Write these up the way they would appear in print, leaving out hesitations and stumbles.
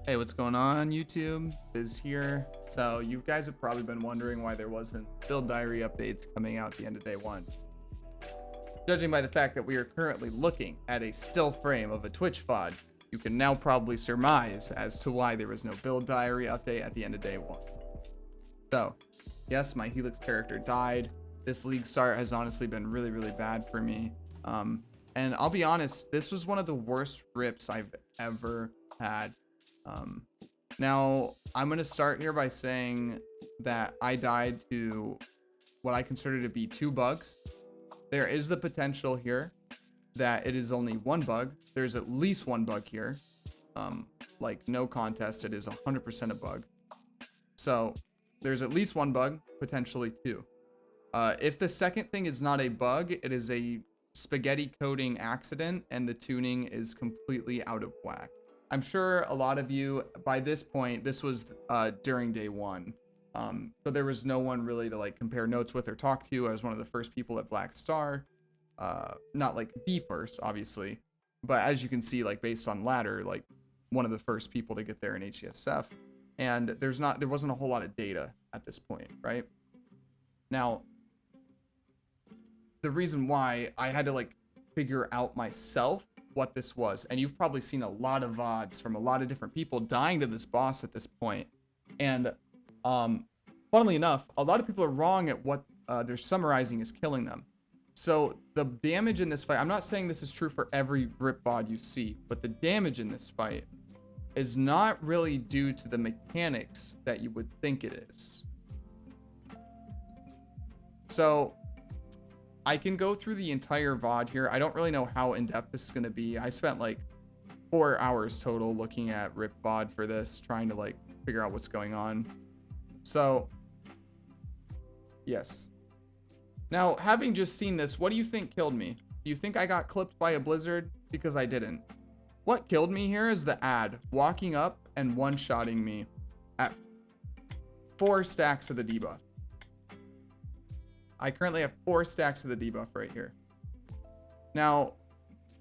Hey, what's going on, YouTube? Biz here. So you guys have probably been wondering why there wasn't build diary updates coming out at the end of day one. Judging by the fact that we are currently looking at a still frame of a Twitch VOD, you can now probably surmise as to why there was no build diary update at the end of day one. So, yes, my Helix character died. This league start has honestly been really bad for me. And I'll be honest, this was one of the worst rips I've ever had. Now, I'm going to start here by saying that I died to what I consider to be 2 bugs. There is the potential here that it is only 1 bug. There's at least 1 bug here. Like, no contest, it is 100% a bug. So, there's at least 1 bug, potentially 2. If the second thing is not a bug, it is a spaghetti coding accident, and the tuning is completely out of whack. I'm sure a lot of you, by this point, this was during day one. So there was no one really to like compare notes with or talk to. I was one of the first people at Black Star. Not like the first, obviously. But as you can see, like based on ladder, like one of the first people to get there in HCSF. And there wasn't a whole lot of data at this point, right? Now, the reason why I had to like figure out myself what this was, and you've probably seen a lot of VODs from a lot of different people dying to this boss at this point. And funnily enough, a lot of people are wrong at what they're summarizing is killing them. So the damage in this fight, I'm not saying this is true for every rip VOD you see, but the damage in this fight is not really due to the mechanics that you would think it is. So I can go through the entire VOD here. I don't really know how in-depth this is going to be. I spent like 4 hours total looking at rip VOD for this, trying to like figure out what's going on. So, yes. Now, having just seen this, what do you think killed me? Do you think I got clipped by a blizzard? Because I didn't. What killed me here is the ad walking up and one-shotting me at 4 stacks of the debuff. I currently have 4 stacks of the debuff right here. Now,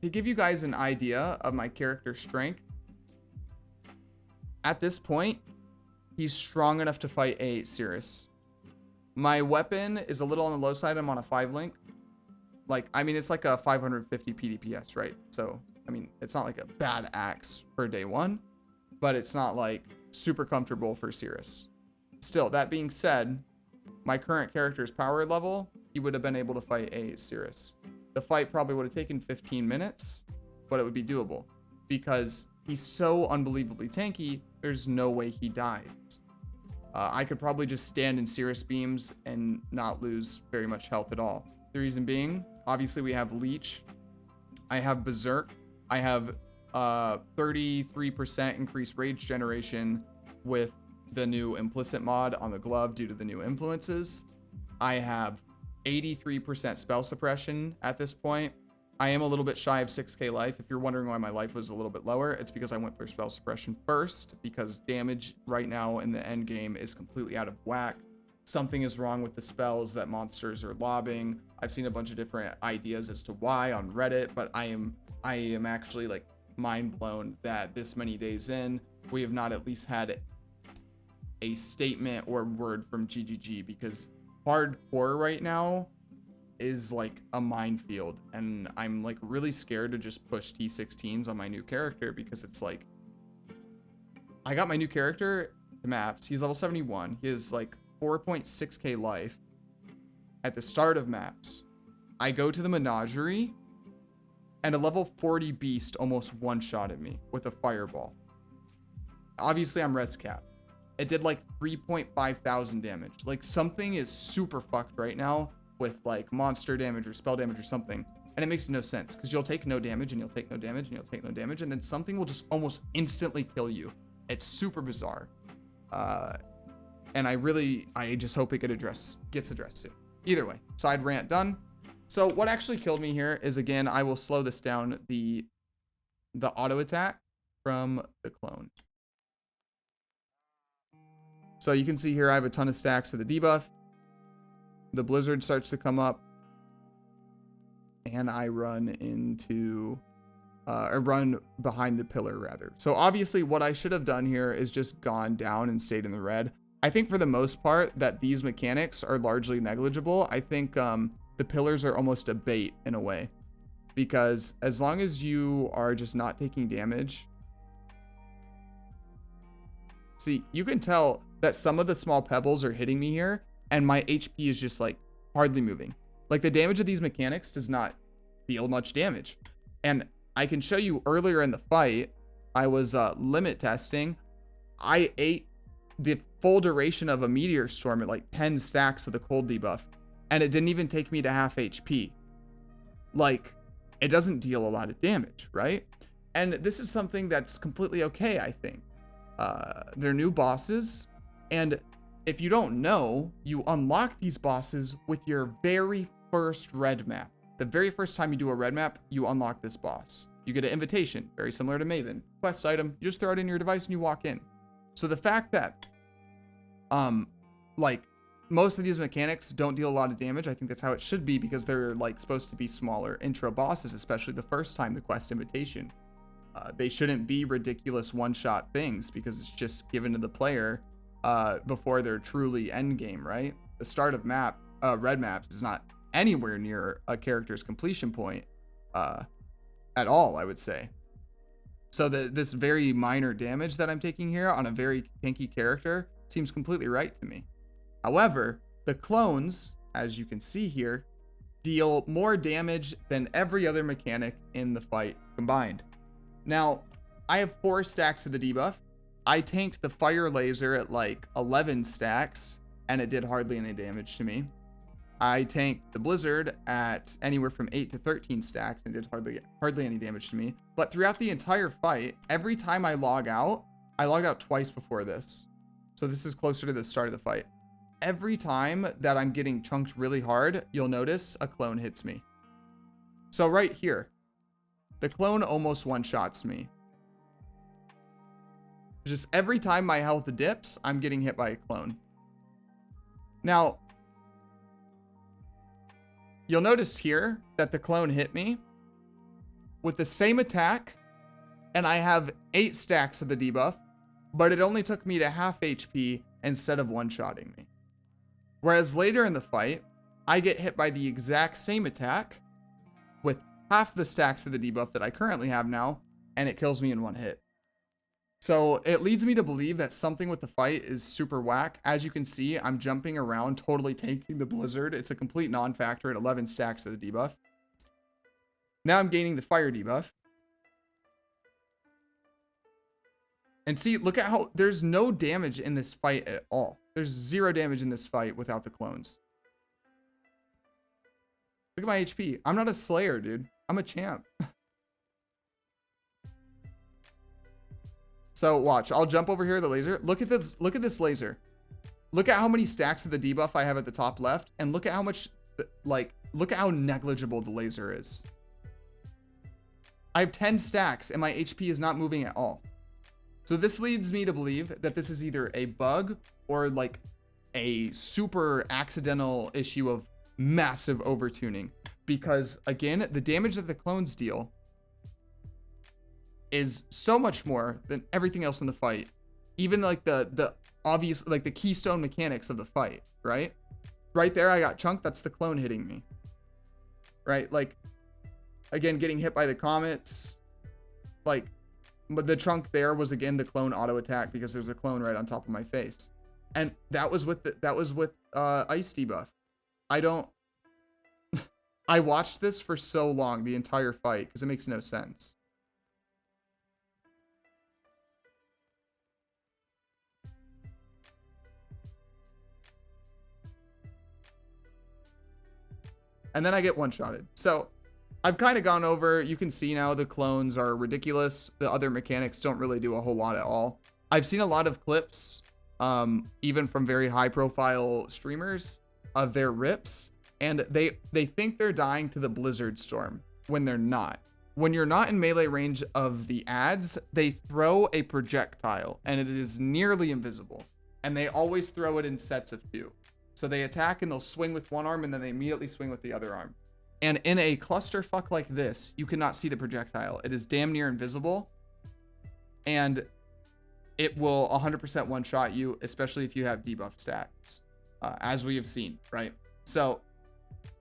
to give you guys an idea of my character's strength, at this point, he's strong enough to fight a Cirrus. My weapon is a little on the low side. I'm on a 5-link. Like, I mean, it's like a 550 PDPS, right? So, I mean, it's not like a bad axe for day one, but it's not like super comfortable for Cirrus. Still, that being said, my current character's power level, he would have been able to fight a Cirrus. The fight probably would have taken 15 minutes, but it would be doable because he's so unbelievably tanky, there's no way he dies. I could probably just stand in Cirrus beams and not lose very much health at all. The reason being, obviously we have Leech, I have Berserk, I have 33% increased rage generation with the new implicit mod on the glove due to the new influences. I have 83% spell suppression at this point. I am a little bit shy of 6k life. If you're wondering why my life was a little bit lower, it's because I went for spell suppression first, because damage right now in the end game is completely out of whack. Something is wrong with the spells that monsters are lobbing. I've seen a bunch of different ideas as to why on Reddit, but I am actually like mind blown that this many days in, we have not at least had a statement or word from GGG, because hardcore right now is like a minefield, and I'm like really scared to just push T16s on my new character, because it's like I got my new character to maps. He's level 71. He has like 4.6k life at the start of maps. I go to the menagerie and a level 40 beast almost one-shotted me with a fireball. Obviously I'm res cap. It did like 3.5 thousand damage. Like, something is super fucked right now with like monster damage or spell damage or something. And it makes no sense, because you'll take no damage and you'll take no damage and you'll take no damage, and then something will just almost instantly kill you. It's super bizarre. And I just hope it gets addressed soon. Either way, side rant done. So what actually killed me here is, again, I will slow this down, the auto attack from the clone. So you can see here I have a ton of stacks of the debuff. The blizzard starts to come up, and I run into or run behind the pillar rather. So obviously what I should have done here is just gone down and stayed in the red. I think for the most part that these mechanics are largely negligible. I think the pillars are almost a bait in a way, because as long as you are just not taking damage. See, you can tell that some of the small pebbles are hitting me here and my HP is just like hardly moving. Like the damage of these mechanics does not deal much damage. And I can show you earlier in the fight, I was limit testing. I ate the full duration of a meteor storm at like 10 stacks of the cold debuff, and it didn't even take me to half HP. Like, it doesn't deal a lot of damage, right? And this is something that's completely okay, I think. They're new bosses, and if you don't know, you unlock these bosses with your very first red map. The very first time you do a red map, you unlock this boss. You get an invitation, very similar to Maven. Quest item, you just throw it in your device and you walk in. So the fact that, like, most of these mechanics don't deal a lot of damage, I think that's how it should be, because they're, like, supposed to be smaller intro bosses, especially the first time the quest invitation. They shouldn't be ridiculous one-shot things, because it's just given to the player before they're truly endgame, right? The start of red maps is not anywhere near a character's completion point at all, I would say. So this very minor damage that I'm taking here on a very tanky character seems completely right to me. However, the clones, as you can see here, deal more damage than every other mechanic in the fight combined. Now, I have 4 stacks of the debuff. I tanked the fire laser at like 11 stacks, and it did hardly any damage to me. I tanked the blizzard at anywhere from 8 to 13 stacks and did hardly any damage to me. But throughout the entire fight, every time I logged out twice before this. So this is closer to the start of the fight. Every time that I'm getting chunked really hard, you'll notice a clone hits me. So right here, the clone almost one-shots me. Just every time my health dips, I'm getting hit by a clone. Now, you'll notice here that the clone hit me with the same attack, and I have 8 stacks of the debuff, but it only took me to half HP instead of one-shotting me. Whereas later in the fight, I get hit by the exact same attack with half the stacks of the debuff that I currently have now, and it kills me in one hit. So it leads me to believe that something with the fight is super whack. As you can see, I'm jumping around, totally tanking the blizzard. It's a complete non-factor at 11 stacks of the debuff. Now I'm gaining the fire debuff. And see, look at how there's no damage in this fight at all. There's 0 damage in this fight without the clones. Look at my HP. I'm not a slayer, dude. I'm a champ. So watch, I'll jump over here, the laser. Look at this laser. Look at how many stacks of the debuff I have at the top left, and look at how much, like, look at how negligible the laser is. I have 10 stacks and my HP is not moving at all. So this leads me to believe that this is either a bug or like a super accidental issue of massive overtuning. Because again, the damage that the clones deal is so much more than everything else in the fight. Even like the obvious, like the keystone mechanics of the fight, right? Right there, I got chunked. That's the clone hitting me, right? Like, again, getting hit by the comets, like, but the chunk there was again the clone auto attack because there's a clone right on top of my face, and that was with ice debuff. I watched this for so long, the entire fight, because it makes no sense. And then I get one-shotted. So I've kind of gone over, you can see now the clones are ridiculous. The other mechanics don't really do a whole lot at all. I've seen a lot of clips, even from very high-profile streamers, of their rips, and they think they're dying to the blizzard storm when they're not. When you're not in melee range of the ads, they throw a projectile, and it is nearly invisible. And they always throw it in sets of 2. So they attack and they'll swing with one arm and then they immediately swing with the other arm. And in a clusterfuck like this, you cannot see the projectile. It is damn near invisible. And it will 100% one-shot you, especially if you have debuff stats, as we have seen, right? So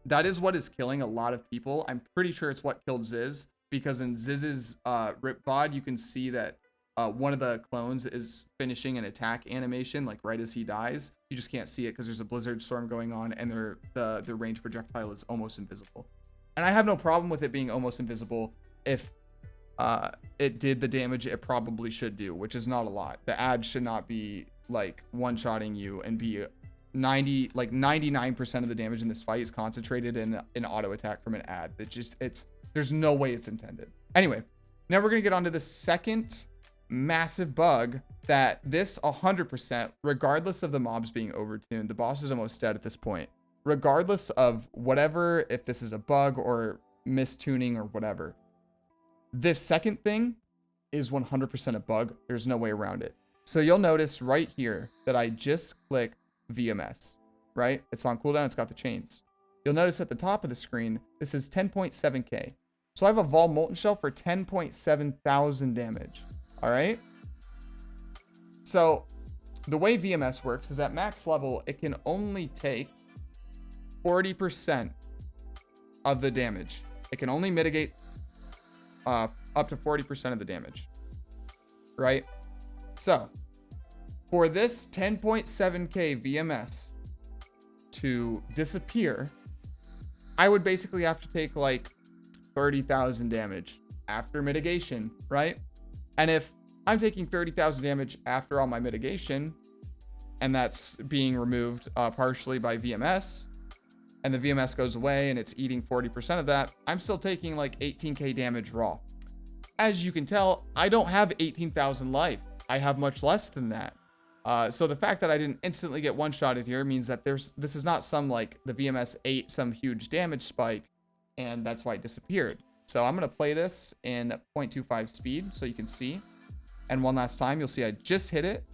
that is what is killing a lot of people. I'm pretty sure it's what killed Ziz, because in Ziz's rip VOD, you can see that one of the clones is finishing an attack animation, like right as he dies. You just can't see it because there's a blizzard storm going on, and the range projectile is almost invisible. And I have no problem with it being almost invisible if it did the damage it probably should do, which is not a lot. The ad should not be like one-shotting you and be 99% of the damage in this fight is concentrated in an auto attack from an ad. There's no way it's intended. Anyway, now we're gonna get onto the second massive bug that this 100%, regardless of the mobs being overtuned, the boss is almost dead at this point, regardless of whatever, if this is a bug or mistuning or whatever. This second thing is 100% a bug. There's no way around it. So you'll notice right here that I just clicked VMS, right? It's on cooldown. It's got the chains. You'll notice at the top of the screen, this is 10.7k. So I have a Vol Molten Shell for 10.7 thousand damage. All right. So the way VMS works is at max level, it can only take 40% of the damage. It can only mitigate up to 40% of the damage, right? So for this 10.7k VMS to disappear, I would basically have to take like 30,000 damage after mitigation, right? And if I'm taking 30,000 damage after all my mitigation, and that's being removed partially by VMS, and the VMS goes away and it's eating 40% of that, I'm still taking like 18k damage raw. As you can tell, I don't have 18,000 life. I have much less than that. So the fact that I didn't instantly get one-shotted here means that this is not some like the VMS ate some huge damage spike and that's why it disappeared. So I'm going to play this in 0.25 speed so you can see. And one last time, you'll see I just hit it.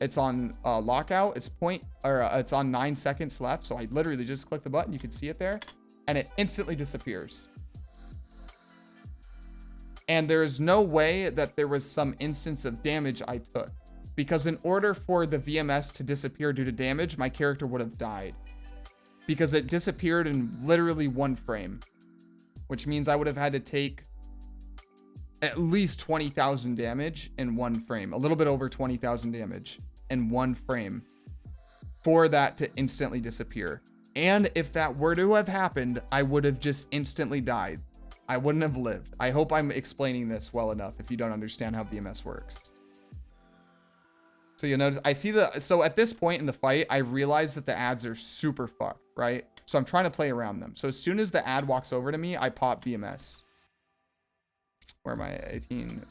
It's on lockout. It's on 9 seconds left. So I literally just click the button. You can see it there and it instantly disappears. And there's no way that there was some instance of damage I took, because in order for the VMS to disappear due to damage, my character would have died, because it disappeared in literally 1 frame, which means I would have had to take at least 20,000 damage in 1 frame, a little bit over 20,000 damage in 1 frame for that to instantly disappear. And if that were to have happened, I would have just instantly died. I wouldn't have lived. I hope I'm explaining this well enough if you don't understand how VMS works. So you'll notice, so at this point in the fight, I realize that the ads are super fucked, right? So I'm trying to play around them. So as soon as the ad walks over to me, I pop VMS. Where am I? 18.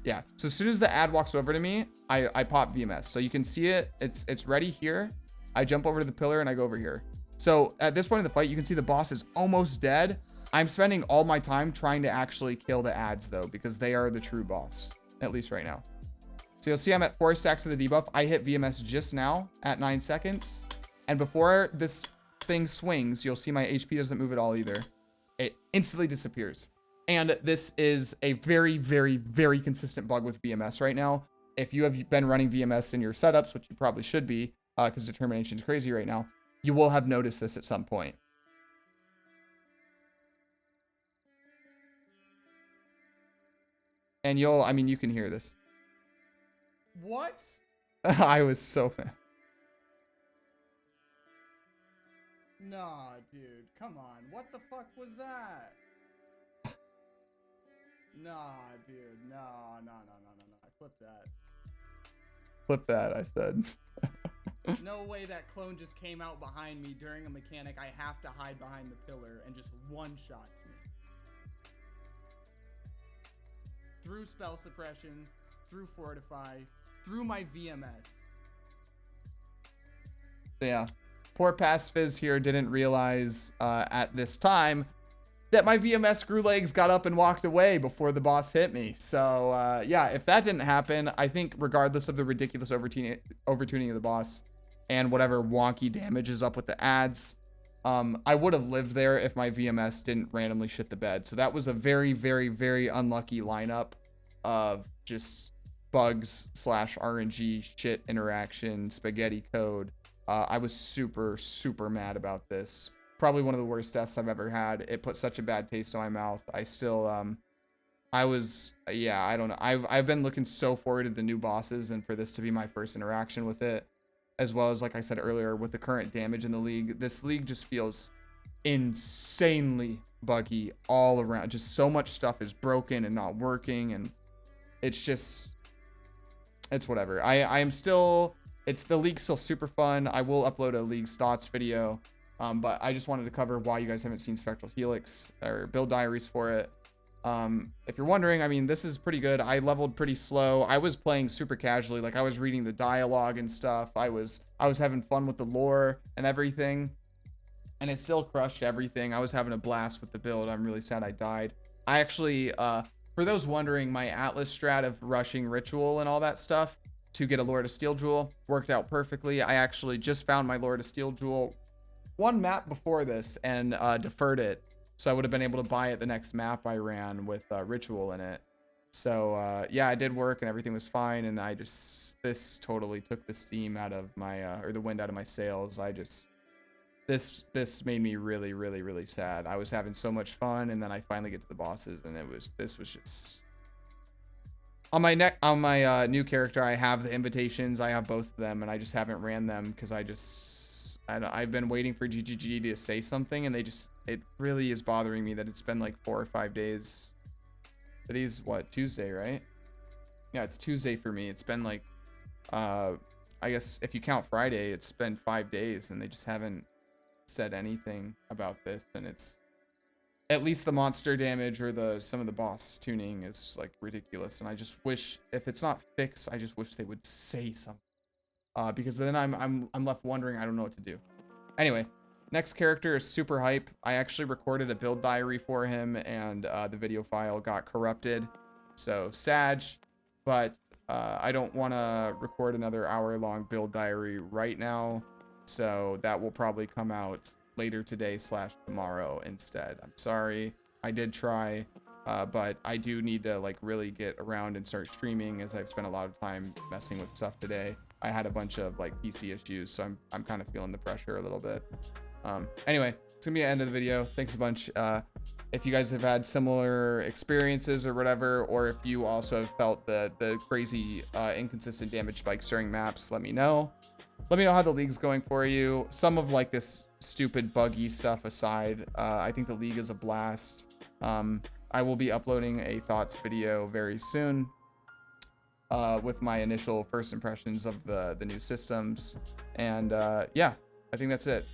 Yeah. So as soon as the ad walks over to me, I pop VMS. So you can see it. It's ready here. I jump over to the pillar and I go over here. So at this point in the fight, you can see the boss is almost dead. I'm spending all my time trying to actually kill the ads though, because they are the true boss, at least right now. So you'll see I'm at 4 stacks of the debuff. I hit VMS just now at 9 seconds. And before this thing swings, you'll see my HP doesn't move at all either. It instantly disappears. And this is a very, very, very consistent bug with VMS right now. If you have been running VMS in your setups, which you probably should be, because determination is crazy right now, you will have noticed this at some point. And you can hear this. What? I was so mad. Nah, dude, come on. What the fuck was that? Nah, dude, no. Clip that. Clip that, I said. No way that clone just came out behind me during a mechanic. I have to hide behind the pillar and just one-shots me. Through spell suppression, through fortify, through my VMS. So yeah, poor Pacifist here didn't realize at this time that my VMS screw legs got up and walked away before the boss hit me. So yeah, if that didn't happen, I think regardless of the ridiculous overtuning of the boss and whatever wonky damage is up with the ads, I would have lived there if my VMS didn't randomly shit the bed. So that was a very, very, very unlucky lineup of just bugs / RNG shit interaction, spaghetti code. I was super, super mad about this. Probably one of the worst deaths I've ever had. It put such a bad taste in my mouth. I still, yeah, I don't know. I've been looking so forward to the new bosses and for this to be my first interaction with it, as well as, like I said earlier, with the current damage in the league. This league just feels insanely buggy all around. Just so much stuff is broken and not working, and it's just, it's whatever. I am still, the league's still super fun. I will upload a league's thoughts video, but I just wanted to cover why you guys haven't seen Spectral Helix or build diaries for it. If you're wondering, I mean, this is pretty good. I leveled pretty slow. I was playing super casually. Like, I was reading the dialogue and stuff. I was having fun with the lore and everything, and it still crushed everything. I was having a blast with the build. I'm really sad I died. I actually, for those wondering, my Atlas strat of rushing Ritual and all that stuff to get a Lord of Steel Jewel worked out perfectly. I actually just found my Lord of Steel Jewel one map before this and deferred it. So I would have been able to buy it the next map I ran with Ritual in it. So yeah, it did work and everything was fine. And this totally took the steam out of my, or the wind out of my sails. This made me really, really, really sad. I was having so much fun, and then I finally get to the bosses, and this was just on my new character. I have the invitations. I have both of them, and I just haven't ran them because I've been waiting for GGG to say something, and it really is bothering me that it's been like 4 or 5 days. Today's what, Tuesday, right? Yeah, it's Tuesday for me. It's been like, I guess if you count Friday, it's been 5 days, and they just haven't said anything about this. And it's, at least the monster damage or some of the boss tuning is like ridiculous. And I just wish, if it's not fixed, I just wish they would say something. Because then I'm left wondering. I don't know what to do. Anyway, next character is super hype. I actually recorded a build diary for him, and the video file got corrupted. So Sadge, but I don't want to record another hour-long build diary right now. So that will probably come out later today / tomorrow instead. I'm sorry. I did try, but I do need to like really get around and start streaming, as I've spent a lot of time messing with stuff today. I had a bunch of like PC issues, so I'm kind of feeling the pressure a little bit. Anyway, it's gonna be the end of the video. Thanks a bunch. If you guys have had similar experiences or whatever, or if you also have felt the crazy inconsistent damage spikes during maps, let me know. Let me know how the league's going for you. Some of like this stupid buggy stuff aside, I think the league is a blast. I will be uploading a thoughts video very soon with my initial first impressions of the new systems. And yeah, I think that's it.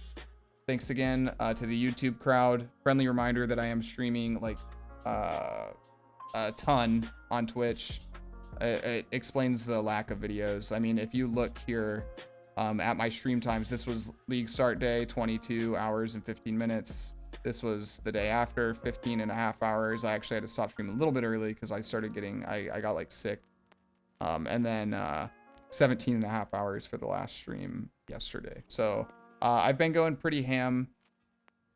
Thanks again to the YouTube crowd. Friendly reminder that I am streaming like a ton on Twitch. It explains the lack of videos. I mean, if you look here at my stream times, this was league start day, 22 hours and 15 minutes. This was the day after, 15.5 hours. I actually had to stop streaming a little bit early because I started getting, I got like sick. And then 17.5 hours for the last stream yesterday. So I've been going pretty ham.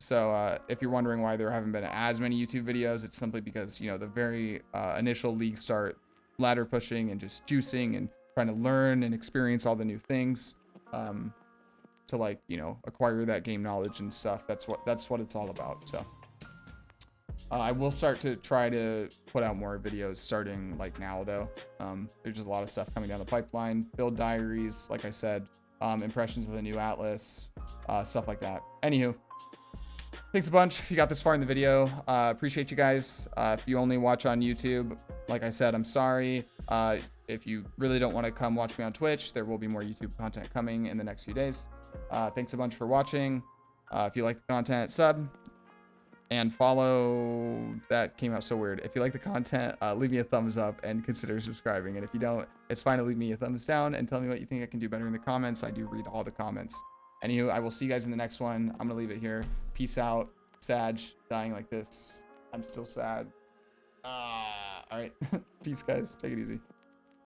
So if you're wondering why there haven't been as many YouTube videos, it's simply because, you know, the very initial league start, ladder pushing and just juicing and trying to learn and experience all the new things to, like, you know, acquire that game knowledge and stuff. That's what it's all about. So I will start to try to put out more videos starting like now, though. There's just a lot of stuff coming down the pipeline. Build diaries, like I said, impressions of the new Atlas, stuff like that. Anywho, thanks a bunch if you got this far in the video. Appreciate you guys. If you only watch on YouTube, like I said, I'm sorry. If you really don't want to come watch me on Twitch, there will be more YouTube content coming in the next few days. Thanks a bunch for watching. If you like the content, sub and follow. That came out so weird. If you like the content, leave me a thumbs up and consider subscribing. And if you don't, it's fine to leave me a thumbs down and tell me what you think I can do better in the comments. I do read all the comments. Anywho, I will see you guys in the next one. I'm gonna leave it here. Peace out. Sadge dying like this. I'm still sad. All right. Peace, guys. Take it easy.